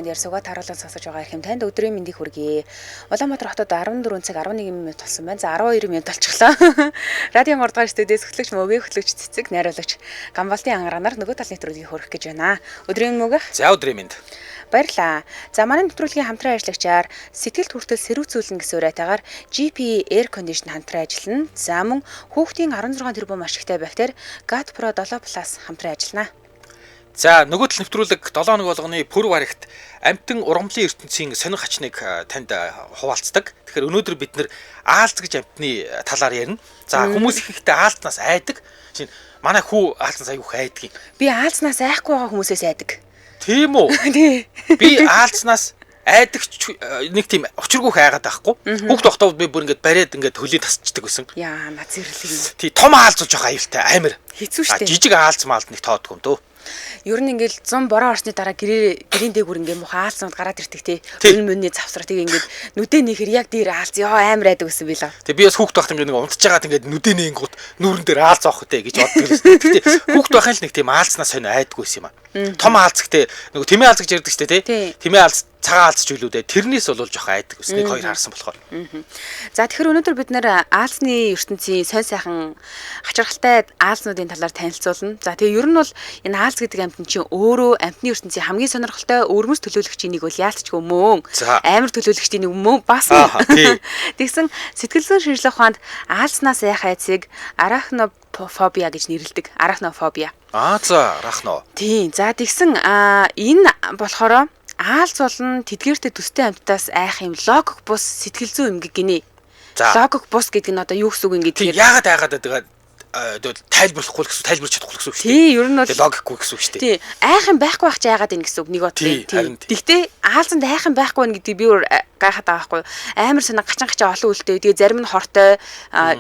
Ярьсугаа таруулан сонсож байгаа хэрхэм танд өдрийн мэндийг хүргэе. Улаанбаатар хотод 14 цаг 11 минут болсон байна. За 12 минут болчихлоо. Радион 3 дугаар студиэс хөтлөгч мөгийн хөтлөгч цэцэг найруулагч Гамбалтын ангаранаар нөгөө талын нэвтрүүлгийг хөрөх гэж байна. Өдрийн мөг. За өдрийн мэнд. Баярлаа. За манай нэвтрүүлгийн хамтран ажиллагчаар сэтгэлд хүртэл сэрүүцүүлнэ гэсэн уриатаагаар GP Air Condition хамтран ажиллана. За мөн хүүхдийн 16 тэрбум ашигтай бактери GAT Pro 7 Plus хамтран ажиллана. За нөгөө тал нэвтрүүлэг 7 хоног болгоны пүрэв харигт амтан ургамлын ертөнцийн сонин хачныг танд хуваалцдаг. Тэгэхээр өнөөдөр бид нэр аалз гэж амтны талаар ярина. За хүмүүс ихэхдээ аалзнаас айдаг. Жишээ нь манай хүү аалзнаас аягүй айдаг юм. Би аалзнаас айхгүй байгаа хүмүүсээс айдаг. Тийм үү? Тий. Би аалзнаас айдаг нэг тийм учиргүй хайгаад байхгүй. Хүүхд тогтоод би бүр ингээд бариад ингээд хөлийг тасчдаг гэсэн. Яа, над зэрлэг. Тий, том аалз болж байгаа аюултай амар. Хэцүү шүү дээ. Жижиг аалз маалд нэг тоодгүй юм дөө. Ер нь ингээл 100 бороо орсны дараа гэрийн дээгүр ингээ муха аалзнууд гараад ирдэг тий. Өн мөнний завсраа тийг ингээд нүдэ нэхэр яг дээр аалз яа амар айдаг гэсэн би л. Тэгээ би бас хүүхд байхад ингээ нэг унтж байгаад ингээ нүдэ нэнгут нүүрэн дээр аалз авах үү гэж боддог л. Гэтэ хүүхд байхын л нэг тийм аалзнаас сонь айдаггүй юм аа. Том аалз гэхдээ нөгөө тэмээ аалз гэж ярьдаг шүү дээ тий. Тэмээ аалз цагаан аалз ч үлүүдээ тэрнээс бол жоох айдаг ус нэг хоёр харсан болохоор. За тэгэхээр өнөөдөр бид нэр аалзны ертөнцийн сонь сайхан хачирхалтай аалзнуудын талаар танилцуулна. За тэгээ ер нь бол энэ аалз гэдэг амьтан чинь өөрөө амьтны ертөнцийн хамгийн сонирхолтой өрмөс төлөөлөгчийн нэг бол яалтчгүй мөн. Амар төлөөлөгчдийн нэг мөн бас. Тэгсэн сэтгэл зүйн шинжилгээ ухаанд аалзнаас яах айцыг арахнофобия гэж нэрлэдэг. Арахнофобия. За арахно. Тийм. За тэгсэн энэ болохоор аалз болон тэдгээртэй төстэй амьтдаас айх юм логик бус сэтгэл зүйн эмгэг гинэ. Логик бус гэдэг нь одоо юу гэсэн үг юм гэдэг. Яагаад айгаад байгаа тайлбарлахгүй гэсэн тайлбарч чадахгүй гэсэн үг шүү дээ. Тий, ер нь бол логикгүй гэсэн үг шүү дээ. Тий, айх юм байхгүй байх чи яагаад энэ гэсэн үг нэг бод тий. Гэхдээ аалзанд айх юм байхгүй байна гэдэг би өөр гайхаад байгаа байхгүй. Амар санаа гачаа олон үлдээ. Тэгээ зарим нь хортой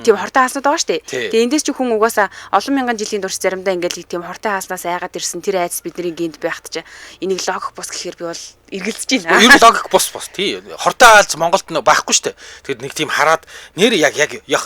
тийм хортой аалзнууд байгаа шүү дээ. Тэгээ эндээс ч хүн угаасаа олон мянган жилийн турш заримдаа ингээл тийм хортой аалзнаас айгаад ирсэн тэр айц бидний гинт байхад ч энийг логик бус гэхээр би бол эргэлзэж байна. Ер нь логик бус тий. Хортой аалз Монголд байхгүй шүү дээ. Тэгэд нэг тийм хараад нэр яг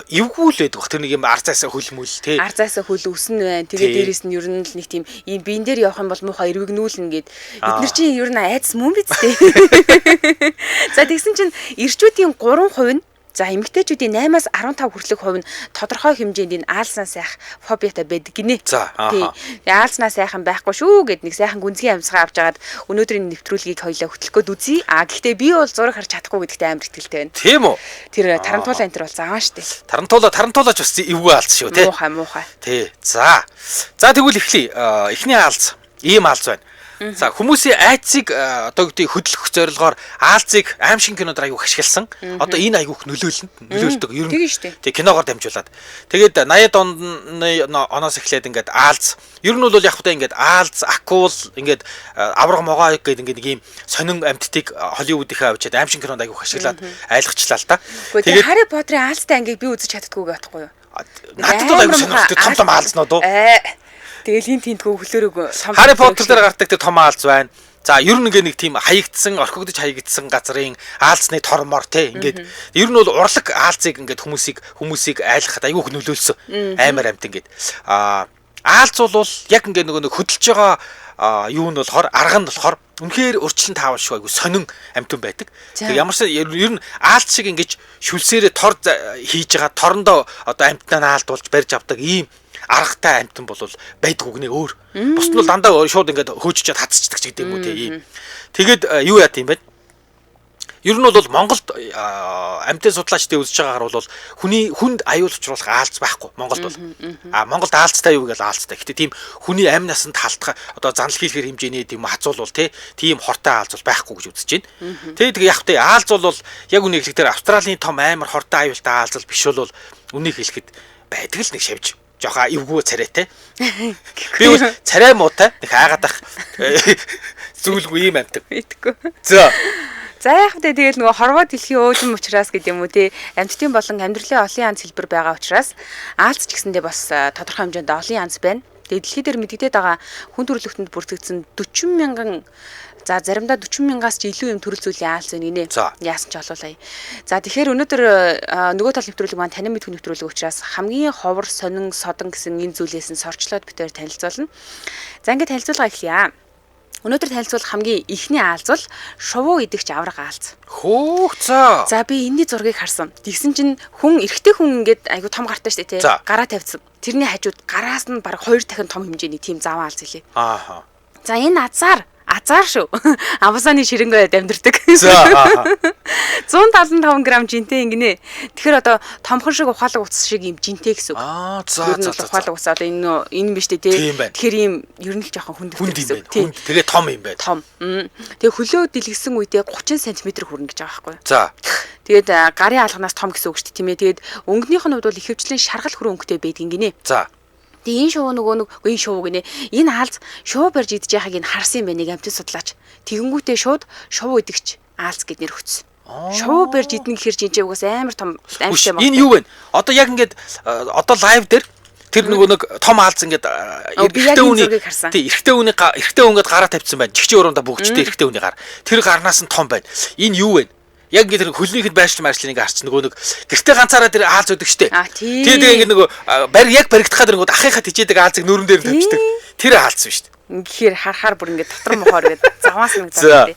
эвгүй л байдаг. Тэр нэг юм арцаасаа хөлмөл тий. Арцаасаа хөл өснө байна. Тэгээ дээрэс нь ер нь л нэг тийм ийм биен дээр явах юм бол муухай эрвэгнүүлнэ гэд. Эдгээр чинь ер нь айц мөн биз дээ. За тэгсэн чинь эрчүүдийн 3% нь за эмэгтэйчүүдийн 8-аас 15% хүртэлх хувь нь тодорхой хэмжээнд энэ аалзнаас айх фобиатай байдаг гинэ. За аалзнаас айхан байхгүй шүү гэд нэг сайхан гүнзгий амьсгаа авч агаад өнөөдрийн нэвтрүүлгийг хоёлаа хөтлөхөд үзье. Гэхдээ би бол зураг харж чадахгүй гэдэгт амар ихтэй байна. Тийм үү? Тэр тарантуула энэ төр бол зааваа штэ. Тарантуулаач бас эвгүй аалз шүү тий. Муухай. Тий. За тэгвэл эхлэе. Эхний аалз ийм аалз байна. За хүмүүсийн айцыг одоо гэдэг хөдөлгөх зорилгоор аалзыг аим шиг кинод аяуг ашигласан. Одоо энэ аяуг нөлөөлдөг. Ер нь тий киногоор дамжуулаад. Тэгээд 80-ад оноос эхлээд ингээд аалз ер нь бол яг хөтэ ингээд аалз, акул ингээд авраг могоо гэдэг ингээд нэг юм сонин амьтдыг Холливуд ихэ авчиад аим шиг кинод аяуг ашиглаад айлгчлаа л та. Тэгээд Harry Potter-ын аалзтай ангийг би үзэж чаддаггүй байхгүй юу? Надад бол аяуг сонирхолтой том аалзнууд уу? Тэгэл энэ тентгөө хөлөөрөг Harry Potter дээр гардаг тэр том аалз байна. За ер нь нэг тийм хаягдсан, орхигдож хаягдсан газрын аалзны тормор тий ингээд ер нь бол урлаг аалзыг ингээд хүмүүсийг айлгахад аягүй нөлөөлсөн. Амар амт ингээд аалз бол яг ингээд нөгөө хөдөлж байгаа юу нь болохоор арга нь болохоор үнэхээр урьдчилан таавал шүү айгу сонин амтан байдаг. Тэг ямарсаа ер нь аалз шиг ингээд шүлсээрээ тор хийж байгаа торондоо одоо амтнаа наалдуулж барьж авдаг ийм аргатай амтан бол байдгүй гинэ өөр. Бус нь бол дандаа шууд ингээд хөөжчихэд хатцдаг ч гэдэг юм уу тийм. Тэгээд юу яа тийм бэ? Ер нь бол Монголд амтын судлаачдын үзэж байгаагаар бол хүнд аюул учруулах аалз байхгүй Монголд бол. Монголд аалзтай юу гэж аалзтай. Гэтэ тийм хүний амь насанд халтах одоо занл хийлгэр хэмжээний тийм хацуул бол тийм хортой аалз бол байхгүй гэж үзэж байна. Тэгээд яг тэ аалз бол яг үнийг хэлэхдээ Австралийн том амар хортой аюултай аалз биш бол үнийг хэлэхэд байдаг л нэг шавж жоохон эвгүй царайтай. Би бол царай муутай нэг хайгаад ах зүйлгүй юм амтдаг. Мэдгүй. За яг тэ тэгэл нөгөө хорвоо дэлхийн өөжим учраас гэдэг юм уу тий амьтдын болон амьдралын олон янз хэлбэр байгаа учраас аалз ч гэсэндээ бас тодорхой хэмжээнд олон янз байна. Тэгээд дэлхий дээр мэдэгдээд байгаа хүн төрөлхтөнд бүртгэгдсэн 40 мянган за заримдаа 40 мянгаас ч илүү юм төрөл зүйлийн аалз байна гинэ. Яасан ч олоолаа. За тэгэхээр өнөөдөр нөгөө тал нэвтрүүлэг маань танин мэдхүн нэвтрүүлэг учраас хамгийн ховор сонин содон гэсэн энэ зүйлээс нь сорчлоод битээр танилцуулна. За ингээд танилцуулга эхлэе. Өнөөдөр танилцуулах хамгийн ихний аалз бол шувуу идэгч авраг аалз. Хөөх за. За би энэний зургийг харсан. Тэгсэн чинь эрэгтэй хүн ингээд айгу том гартай штэ тий. Гараа тавьсан. Тэрний хажууд гараас нь баг 2 дахин том хэмжээний тийм зав аалз хэлээ. Ааха. За энэ азар шүү. Амбасаны ширэнгөд амьдэрдэг. За. 175 г жинтэй ингэнэ. Тэгэхээр одоо томхон шиг ухаалаг утас шиг юм жинтэй гэсэн үг. За. Ухаалаг утас одоо энэ биш үү тий. Тэгэхээр ийм ер нь л жоохон хүнд гэсэн үг. Тэгээ том юм байна. Том. Тэгээ хөлөө дэлгэсэн үедээ 30 см хүрнэ гэж байгаа байхгүй юу? За. Тэгээд гарын алганаас том гэсэн үг шүү дээ тийм ээ. Тэгээд өнгөнийх нь хувьд бол ихэвчлэн шаргал хүрэн өнгөтэй байдаг гинэ. За. Тэгээ энэ шувуу энэ шувуу гинэ. Энэ аалз шувуу барьж идэж байгааг нь харсан юм байна нэг амтны судлаач. Тэгэнгүүтээ шууд шувуу идэгч аалз гэд нэр өгсөн. Шувуу барьж идэх гэхэр жинжээ угаас амар том амттай байна. Энэ юу вэ? Одоо яг ингээд одоо лайв дээр тэр нэг том аалз ингээд эрэгтэй үнгээд гараа тавьчихсан байна. Жигчийн уруундаа бүгжтэй эрэгтэй үний гар. Тэр гарнаас нь том байна. Энэ юу вэ? Яг ингээд хөлнийхэд байршлыг харч нэг гэртээ ганцаараа тэр аалз өгдөг штэ. Тэгээ ингээд яг баригдахад нэг ахыхаа тижээдэг аалзыг нүүрэн дээр тавьчихдаг. Тэр аалз биш штэ. Гэхдээ харахаар бүр ингээд дотор мохоор ингээд заваас нэг зав.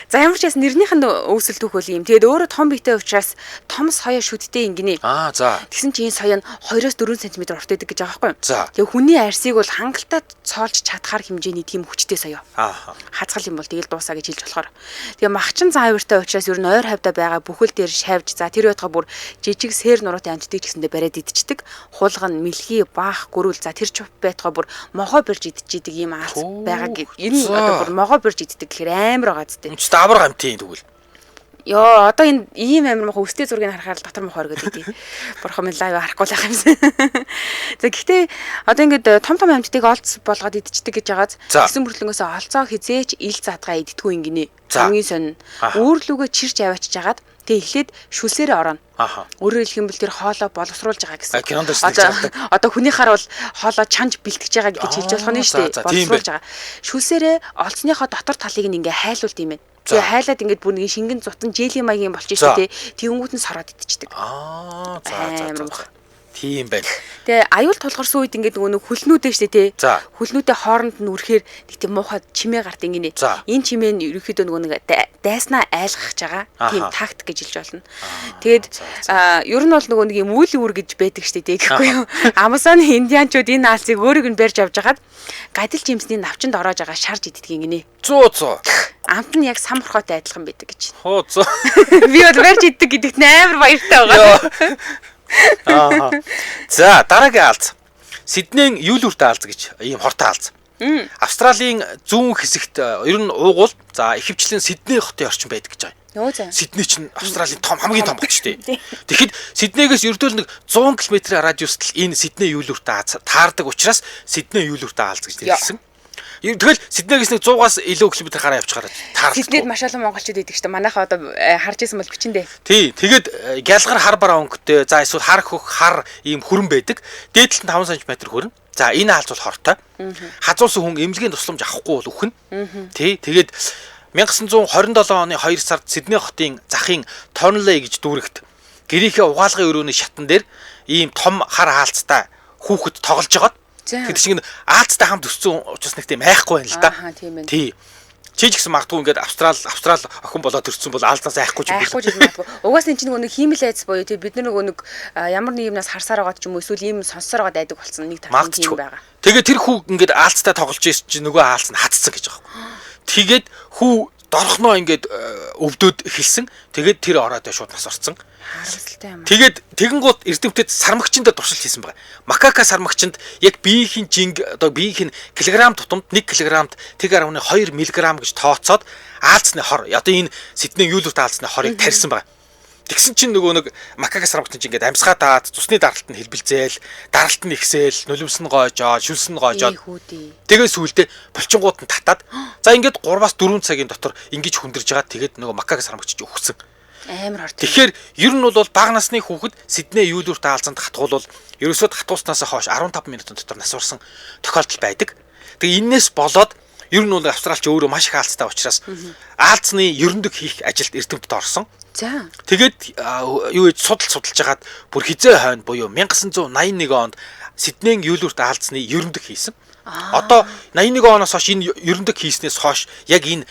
За ямар ч яс нэрнийх нь өвсөл түүх үл юм. Тэгээд өөрөө том биетэй учраас том соёо шүдтэй ингэнэ. За. Тэгсэн чинь энэ соёо нь 2-4 см урт байдаг гэж байгаа байхгүй юу? За. Тэгээд хүний арсыг бол хангалттай цоолж чадхаар хэмжээний тийм хүчтэй соёо. Хацгал юм бол тэгэл дуусаа гэж хэлж болохоор. Тэгээд махчин зан авиртай учраас ер нь ойр хавьда байгаа бүхэл дээр шавьж за тэр байтга бүр жижиг сэр нуруутай амтдаг гэсэндээ бариад идчихдэг. Хулган, мэлхий, баах, гөрүүл за тэр чуп байтга бүр могоо бирж идчихдэг юм аалз байгаа гэв. Энэ одоо бүр могоо бирж иддэг гэхээр амар байгаа зү. Авраг амтын тэгвэл. Йоо, одоо энэ ийм амар мохоо өстэй зургийг харахаар дотор мохоор гэдэг. Бурхан минь лайв харахгүй л байх юмсан. За гэхдээ одоо ингээд том амьтдыг олц болгоод идчихдэг гэж байгааз гэсэн бүртлэнгөөс олцоо хизээч ил задгаа идтгүү ингэнэ. Хамгийн сонь. Үүрлүүгээ чирч аваачж жагаад тэгээ эхлээд шүлсээрээ орно. Өөрөөр хэлэх юм бол тэр хоолоо боловсруулж байгаа гэсэн. Одоо хүнийхаар бол хоолоо чанж бэлтгэж байгаа гэж хэлж болох нь шүү дээ. Боловсруулж байгаа. Шүлсээрээ олцныхоо дотор талыг ингээ хайлуулт юм байна. Тэгээ хайлаад ингээд бүр нэг шингэн зутан жэли маягийн болчих шүү дээ. Тэнгүүт нь сороод идчихдэг. За. Тийм байна. Тэгээ аюул тулгарсан үед ингээд нөгөө хөлнүүдээ штэ тий. Хөлнүүдээ хооронд нь үрхээр нэг тийм муухай чимээ гард ингэнэ. Энэ чимээ нь ерөөхдөө нөгөө дайснаа айлгах байгаа. Тийм тактик гэж хэлж болно. Тэгээд ер нь бол нөгөө нэг юм үйл үүр гэж байдаг штэ тий гэхгүй юу. Амазоны индианчууд энэ аалцыг өөрийг нь барьж авч хагаад гадил жимсний навчинд ороож байгаа шарж иддэг ингэнэ. 100. Амт нь яг сам хорхотой адилхан байдаг гэж. Би бол барьж иддэг гэдэгт амар баяртай байгаа. За дараагийн аалз. Сиднейн юулүрт аалз гэж ийм хортой аалз. Австралийн зүүн хэсэгт ер нь уугуул за ихэвчлэн Сидней хотын орчин байдаг гэж байгаа. Сидней чинь Австралийн хамгийн том хот шүү дээ. Тэгэхэд Сиднейгээс ердөө нэг 100 км радиуст л энэ Сидней юулүрт аалз таардаг учраас Сидней юулүрт аалз гэж нэрлэсэн. Тэгэл Сиднейгээс нэг 100-аас илүү километр гараа явж гараад таардаг. Сиднейд маш олон монголчууд идэг шүү дээ. Манайхаа одоо харж исэн бол бичэндээ. Тий, тэгээд гялгар хар бараа өнгөтэй, за эсвэл хар хөх хар ийм хүрэн байдаг. Дээдлэлт 5 см хүрэн. За энэ хаалц бол хортой. Хазуусан хүн эмнэлгийн тусламж авахгүй бол үхэн. Тий, тэгээд 1927 оны 2 сард Сидней хотын захын Тонлей гэж дүүрэгт гэрийнхээ угаалгын өрөөний шатан дээр ийм том хар хаалцтай хүүхэд тоглож байгаад гэдэг шиг аалцтай хамт өссөн учраас нэг тийм айхгүй байна л да. Тий. Чи ч гэсэн магадгүй ингээд Австрал охин болоод төрсөн бол аалзнаас айхгүй ч юм. Айхгүй ч магадгүй. Угаас энэ чинь нэг хиймэл айц боёо тий бид нар нэг ямар нэг юмнаас харсаар байгаа ч юм уу эсвэл ийм сонссоор байгаа айдаг болсон нэг таван тийм байгаа. Тэгээд тэр хүү ингээд аалцтай тоглож ирсэн чинь нөгөө аалц нь хатцсан гэж байгаа юм. Тэгээд хүү дорхноо ингээд өвдөд эхэлсэн. Тэгээд тэр ороод шууд нас орцсон. Харамсалтай юм. Тэгээд тэгэнгუთ эрдэмтэд сармагчиндаа туршилт хийсэн байгаа. Макака сармагчинд яг биеийн жинг одоо биеийн килограмм тутамд 1 кг-д 1.2 мг гэж тооцоод аалцны хор одоо энэ Сидней юулүрт аалцны хорыг тарьсан байгаа. Тэгсэн чинь нөгөө нэг макака сармагчид ингээд амьсгаа даад цусны даралт нь хэлбэлзээл, даралт нь ихсээл, нулимс нь гоожоод, шүлс нь гоожоод. Тэгээ сүүлдээ булчингууд нь татаад за ингээд 3-4 цагийн дотор ингэж хүндэрж байгаа. Тэгээд нөгөө макака сармагчид өгсөн. Амар хорт. Тэгэхээр ер нь бол бага насны хүүхэд Сидней юулүрт аалзанд хатгуул ерөөсөө хатгууснаас хойш 15 минутын дотор нас барсан тохиолдол байдаг. Тэгээ энээс болоод ер нь бол австралч өөрөө маш их аалцтай учраас аалцны ерөндөг хийх ажилд эрдэмтэд орсон. За. Тэгээд юу гэж судалж хагаад бүр хизээ хойно буюу 1981 онд Сиднейн юулүрт аалцны ерөндөг хийсэн. Одоо 81 оноос хойш энэ ерөндөг хийснээс хойш яг энэ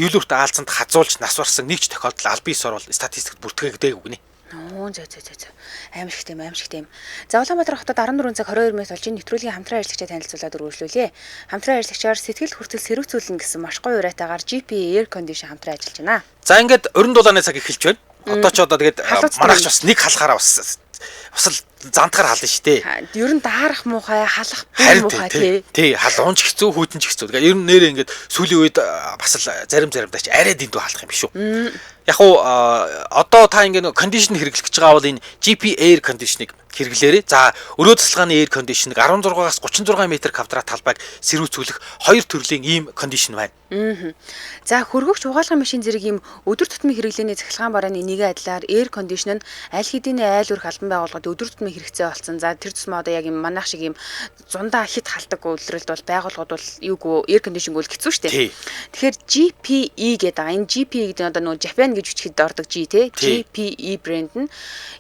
юулуурт аалцанд хазуулж нас барсан нэг ч тохиолдол аль биесээр бол статистикт бүртгэгдээгүй гинэ. Зөө. Аимшигт юм. За Улаанбаатар хотод 14 цаг 22 минут болж энэ нэвтрүүлгийн хамтран ажиллагчаа танилцуулаад өргөжлүүлье. Хамтран ажиллагчаар сэтгэл хүртэл сэрүүцүүлнэ гэсэн маш гоё уриатаагаар GP Air Condition хамтран ажиллаж байна. За ингээд 20 дулааны цаг эхэлж байна. Одоо ч одоо тэгээд манайч бас нэг халахаараа бас л зантгаар хална шүү дээ. Ер нь даарах муухай, халах муухай тий. Хал унж хэцүү, хүйтэн ч хэцүү. Тэгэхээр ер нь нэрээ ингээд сүүлийн үед бас л заримдаа ч арай дэндүү халах юм биш үү. Яг уу одоо та ингээд кондишн хэрэглэх гэж байгаа бол энэ GP Air Condition-ыг хэрэглээрэй. За өрөө тасалгааны air conditioning 16-аас 36 м квадрат талбайг сэрүүцүүлэх хоёр төрлийн ийм кондишн байна. За хөргөгч угаалгын машин зэрэг ийм өдөр тутмын хэрэглээний цахилгаан барааны нэгэн адилаар air condition нь аль хэдийн айл өрх албан байгууллагад өдөр тутмын хэрэгцээ болсон. За тэр тусмаа одоо яг ийм манайх шиг ийм зундаа хит халдаг үйлрэлд бол байгууллагууд бол юугүй air conditioning үл хэцүү шүү дээ. Тэгэхээр GPE гэдэг байгаа. Энэ GPE гэдэг нь одоо нөгөө Japan гэж үчихэд ордог G те. GPE брэнд нь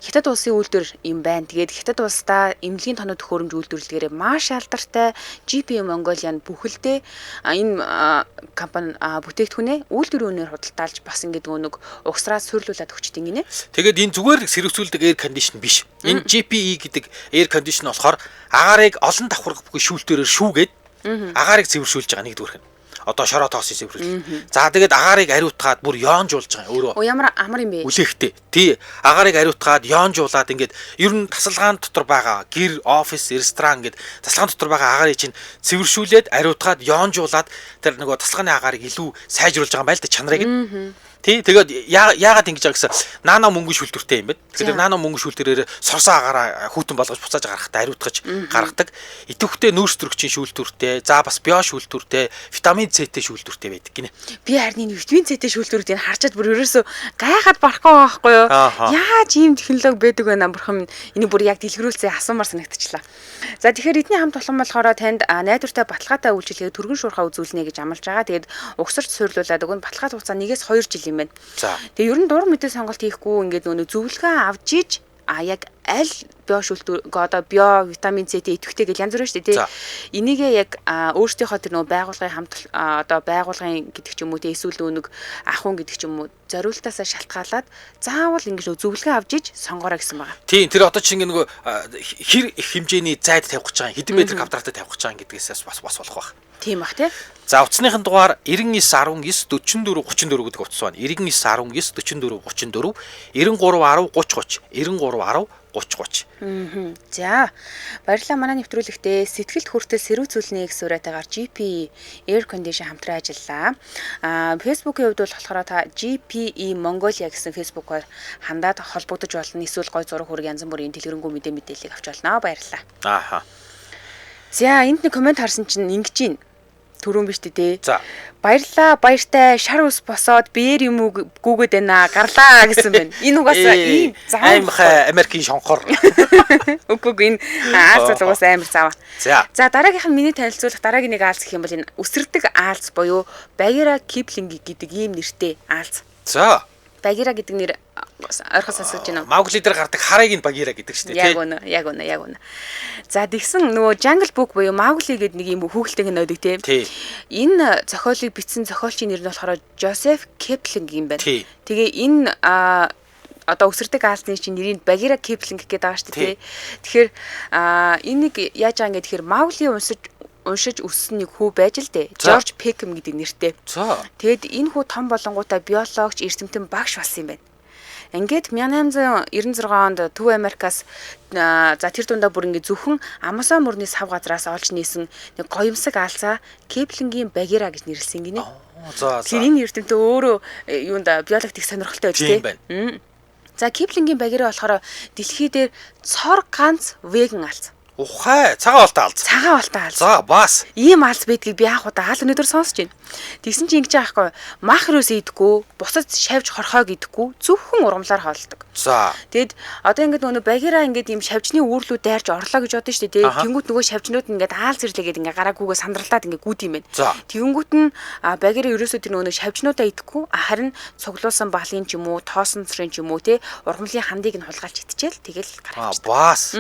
хятад улсын үйлдвэр юм байна. Тэгээд хятад улсдаа эмнэлгийн тоног төхөөрөмж үйлдвэрлэлгээрээ маш алдартай GP Mongolian бүхэлдээ энэ компани бүтээгдэхүүнээ үйлдвэрүүнээр худалдаалж бас ингээд нэг угсраа суйрлуулад өгчдөг гинэ. Тэгээд энэ зүгээр сэрүүцүүлдэг air condition биш. Энэ GPE гэдэг air condition болохоор агаарыг олон давхарга бүхий шүүлтүүрээр шүүгээд агаарыг цэвэршүүлж байгаа нэгдүгээрх нь. Одоо шороо тоосыг цэвэрлэх. За тэгээд агаарыг ариутгаад бүр ёонжуулж байгаа өөрөө. Ямар амар юм бэ? Үлээхтэй. Тий. Агаарыг ариутгаад ёонжуулаад ингээд ер нь тасалгаан дотор байгаа гэр, офис, ресторан ингээд тасалгаан дотор байгаа агаарыг чинь цэвэршүүлээд ариутгаад ёонжуулаад тэр нөгөө тасалгааны агаарыг илүү сайжруулж байгаа юм байл та чанарыг. Тий. Тэгээд яагаад ингэж байгаа гэсэн наано мөнгө шүлтүртэй юм бэ? Тэгэхээр наано мөнгө шүлтүрээр сорсон агаараа хүүтэн болгож буцааж гаргахтаа ариутгаж гаргадаг. Идэвхтэй нөөц төрөгчийн шүлтүртэй, за бас био шүлтүртэй, витамин С-тэй шүлтүртэй байдаг гинэ. Би харин энэ витамин С-тэй шүлтүрүүдийг харчаад бүр ерөөсөө гайхаад барахгүй байхгүй юу? Яаж ийм технологи байдаг вэ бурхан минь? Энийг бүр яг дэлгэрүүлсэн асуумар санагдчихлаа. За тэгэхээр эдний хамт олон болохоор танд найдвартай баталгаатай үйлчилгээ түргэн шуурхаа үзүүлнэ гэж амлаж байгаа. Тэгээд угсарч суйрлуулад өгөн баталгаа хугацаа 1-2 жил юм байна. Тэгээ ер нь дур мэдээ сонголт хийхгүй ингээд нөгөө зөвлөгөө авч иж яг аль био шүлтүр одоо био витамин С-тэй идэвхтэй гэж янз бүр шүү дээ. Энийгээ яг өөрсдийнхөө тэр нөгөө байгууллагын хамт одоо байгууллагын гэдэг ч юм уу те эсвэл нэг ахуйн гэдэг ч юм уу зориултаасаа шалтгаалаад заавал ингэж зөвлөгөө авч иж сонгоорой гэсэн байгаа. Тийм тэр одоо чинь нөгөө хэр их хэмжээний зайд тавих гэж байгаа хэдэн метр квадраттай тавих гэж байгаа гэдгээс бас болох байх. Тийм бах тий. За утасныхын дугаар 9919 44 34 гэдэг утас байна. 9919 44 34 93 10 30 30 93 10 30. За баярлалаа манай нэвтрүүлэгтээ сэтгэлд хүртэл сэрүүцүүлнэ гэсэн уриатаагаар GP Air Condition хамтран ажиллаа. Facebook-ийн хувьд бол болохоор та GPE Mongolia гэсэн Facebook-оор хандаад холбогдож болно. Эсвэл гой зураг хүрэг янз бүрийн дэлгэрэнгүй мэдээллийг авч болно. Баярлалаа. За энд нэг комент харсан чинь ингэж байна. Түрүүн биш дээ. За. Баярлаа, баяртай, шар ус босоод биеэр юм гүгээд байна. Гарлаа гэсэн байна. Энэ угаасаа ийм аимхай Америкийн шонхор. Үгүй энэ аалз угаас амар цаава. За дараагийнх нь миний танилцуулах дараагийн нэг аалз гэх юм бол энэ үсэрдэг аалз буюу Bagheera Kipling гэдэг ийм нэртэй аалз. За. Bagheera гэдэг нэр ойрхон сонсож байна уу? Mowgli дээр гардаг харыг нь Bagheera гэдэг шүү дээ. Яг үнэ. За тэгсэн нөгөө Jungle Book буюу Mowgli гэдэг нэг юм хүүхэлдэйг нөөдөг тийм. Энэ зохиолыг бичсэн зохиолчийн нэр нь болохоор Joseph Kipling юм байна. Тэгээ энэ одоо өсөрдөг аалзны чинь нэрийг Bagheera Kipling гэдэг байгаа шүү дээ. Тэгэхээр энийг яаж байгаа гэхээр Mowgli уншиж өссөн нэг хүү байж л дээ. George Peckham гэдэг нэртэй. Тэгэд энэ хүү том болонгуудаа биологч, эрдэмтэн багш болсон юм байна. Ингээд 1896 онд Төв Америкаас за тэр дундаа бүр ингээд зөвхөн Амазон мөрний сав газраас олж нээсэн нэг гоёмсог аалзаа Kipling-ийн Bagheera гэж нэрлсэн гинэ. Тэр энэ эрдэмтэн өөрөө юунд биологт их сонирхолтой байж тээ. За Kipling-ийн Bagheera болохоор дэлхий дээр цор ганц веган аалз. Ухаа цагаан болтой аалз. За бас ийм аалз байдгийг би анх удаа өнөөдөр сонсож байна. Тэгсэн чинь ингэж аахгүй мах рүүс идэхгүй, бусад шавж хорхойг идэхгүй, зөвхөн урамлаар хоолдог. За. Тэгэд одоо ингээд нөгөө Bagheera ингээд ийм шавжны үүрлүү дайрж орлоо гэж бодсон шүү дээ. Тэнгүүт нөгөө шавжнууд ингээд аалз ирлээгээд ингээд гараагүйгээ сандралдаад ингээд гүйд юм байна. Тэнгүүт нь Bagheera ерөөсөө тэр нөгөө шавжнуудаа идэхгүй, харин цуглуулсан балын ч юм уу, тоосон цэрэн ч юм уу те ургамлын хандыг нь хулгайлж идчихэл тэгэл гарч. Бас.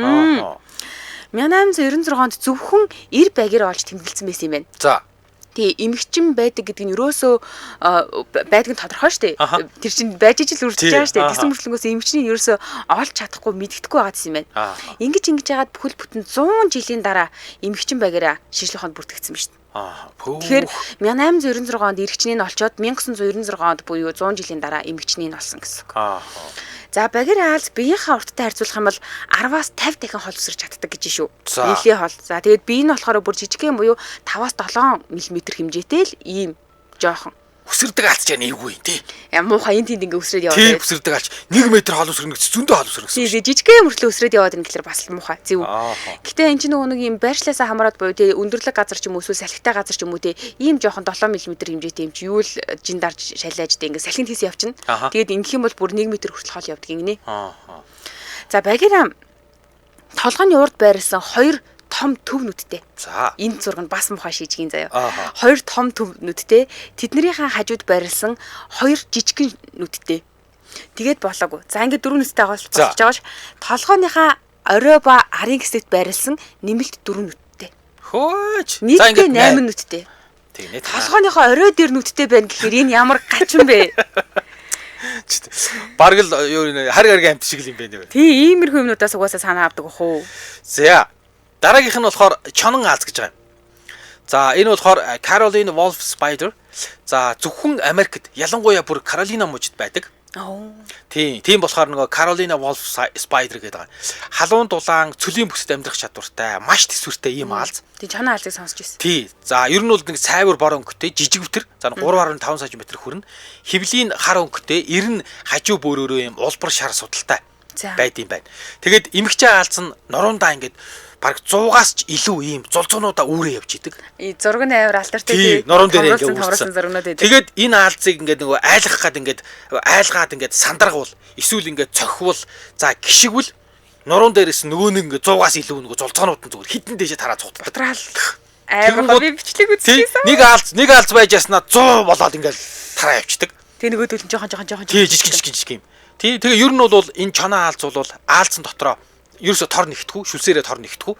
1896 онд зөвхөн 90 багаар олж тэмдэглэсэн байсан юм байна. За. Тэгээ эмэгчин байдаг гэдэг нь ерөөсөө байдаг нь тодорхой шүү дээ. Тэр чинь байж ижил үржиж байгаа шүү дээ. Тэгсэн мөрчлөнгөөс эмэгчнийг ерөөсөө олж чадахгүй мэддэхгүй байгаа гэсэн юм байна. Ингэж яагаад бүхэл бүтэн 100 жилийн дараа эмэгчин багаараа шинжлэх ухаанд бүртгэгдсэн байна шүү дээ. Тэгэхээр 1896 онд эрэгчнийг олцоод 1996 онд буюу 100 жилийн дараа эмэгчнийг олсон гэсэн үг. За багийн аалз биеийнхээ урттай харьцуулах юм бол 10-аас 50 дахин хол өсөрч чаддаг гэж шүү. Нэлийн хол. За тэгээд бие нь болохоор бүр жижигхэн буюу 5-аас 7 мм хэмжээтэй л ийм жоохон өсөрдөг алц чаа нэггүй тий. Муухай энэ тэнд ингээ өсрээд яваад. Тийм өсөрдөг алч 1 м хол өсрөнгө зөндөө хол өсрөнгө. Тийм жижигхэн мөртлөө өсрээд яваад энэ гэхэлэр бас л муухай. Зөв. Гэтэ энэ чинь нөгөө нэг юм байршлаасаа хамаарат буюу тий өндөрлөг газар ч юм уу эсвэл салхитай газар ч юм уу тий ийм жоохон 7 мм хэмжээтэй юм чи юу л жин дарж шалиажтай ингээ салхинд хийсэн явчихна. Тэгээд ингэх юм бол бүр 1 м хүртэл хол явдаг гинэ. За багийн толгойн урд байрласан 2 том төв нүдтэй. За. Энэ зураг нь бас муухай шийжгийн заяа. 2 том төв нүдтэй, тэднэрийнхээ хажууд байрласан 2 жижигхэн нүдтэй. Тэгээд болоогүй. За ингээд 4 нүдтэй байгаа болж байгаач. Толгойнхаа орой ба арын хэсэгт байрласан нэмэлт 4 нүдтэй. Хөөж. За ингээд 8 нүдтэй. Тэгнэ. Толгойнхоо орой дээр нүдтэй байна гэхээр энэ ямар гачин бэ? Бараг л юу хариг амт шиг л юм байна. Тий, иймэрхүү юмнуудаас угаасаа санаа авдаг бах уу. За. Дараагийнх нь болохоор чонон аалз гэж байгаа юм. За энэ болохоор Caroline Wolf Spider. За зөвхөн Америкт ялангуяа бүр Каролина мужид байдаг. Тийм болохоор нөгөө Carolina Wolf Spider гэдэг байгаа. Халуун дулаан цөлийн бүсэд амьдрах чадвартай, маш төсвөртэй ийм аалз. Тийм чонон аалзыг сонсч байсан. Тий. За ер нь бол нэг цайвар бор өнгөтэй жижиг втер. За 3.5 см хүрнэ. Хөвлийн хар өнгөтэй, ер нь хажуу бөөрөөрөө ийм улбар шар судалтай байд юм байна. Тэгээд эмэгчээ аалз нь нурундаа ингээд бараг 100-аас ч илүү ийм зулцуунуудаа үүрээ явж идэг. Зураг нь амар алтартай нуруунд дээр ингээд таврсан зургнууд байдаг. Тэгээд энэ аалзыг ингээд нөгөө айлгах гад ингээд айлгаад ингээд сандаргуул, эсвэл ингээд цохивол, за гიშгвэл нуруунд дээрээс нөгөө нэг ингээд 100-аас илүү нөгөө зулцуунууд нь зүгээр хитэн дэше тараа цугтдаг. Амар би бичлэг үзчихсэн. Нэг аалз байж яснаа 100 болоод ингээд тараа явчихдаг. Тэг нөгөөдөл нь жоохон. Тий жижиг юм. Тий тэгээ ер нь бол энэ чоноо аалз бол аалзсан дотроо ерөөсө тор нэгтгэв, шүлсээрээ тор нэгтгэв.